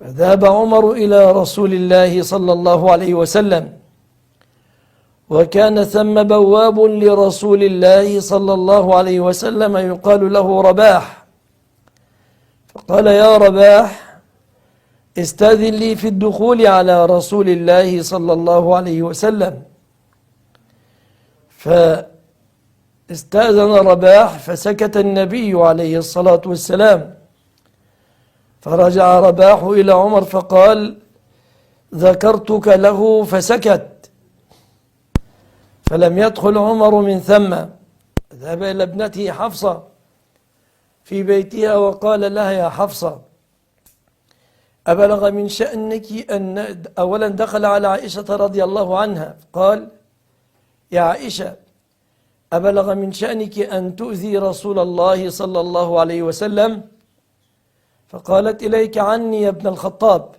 فذهب عمر إلى رسول الله صلى الله عليه وسلم، وكان ثم بواب لرسول الله صلى الله عليه وسلم يقال له رباح، فقال: يا رباح، استأذن لي في الدخول على رسول الله صلى الله عليه وسلم. فاستأذن رباح فسكت النبي عليه الصلاة والسلام، فرجع رباح إلى عمر فقال: ذكرتك له فسكت. فلم يدخل عمر من ثم، ذهب إلى ابنته حفصة في بيتها وقال لها: يا حفصة، أبلغ من شأنك أن أولا دخل على عائشة رضي الله عنها قال: يا عائشة، أبلغ من شأنك أن تؤذي رسول الله صلى الله عليه وسلم؟ فقالت: إليك عني يا ابن الخطاب،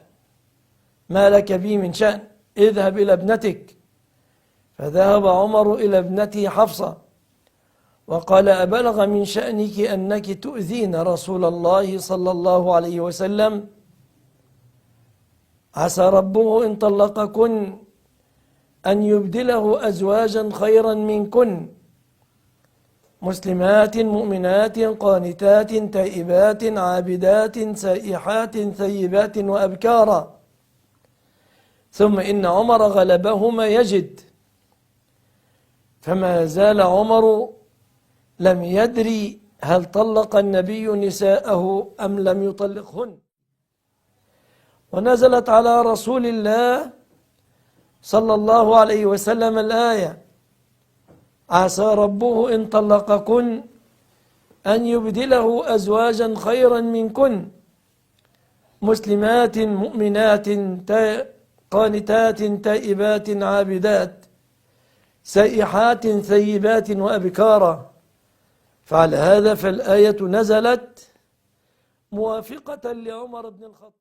ما لك بي من شأن، اذهب إلى ابنتك. فذهب عمر إلى ابنته حفصة وقال: أبلغ من شأنك أنك تؤذين رسول الله صلى الله عليه وسلم؟ عسى ربه إن طلقكن أن يبدله أزواجا خيرا منكن، مسلمات مؤمنات قانتات تائبات عابدات سائحات ثيبات وأبكارا. ثم إن عمر غلبهما يجد، فما زال عمر لم يدري هل طلق النبي نساءه أم لم يطلقهن. ونزلت على رسول الله صلى الله عليه وسلم الآية: عسى ربه إن طلقكن أن يبدله أزواجا خيرا منكن، مسلمات مؤمنات قانتات تائبات عابدات سائحات ثيبات وأبكارا. فعلى هذا فالآية نزلت موافقة لعمر بن الخطاب.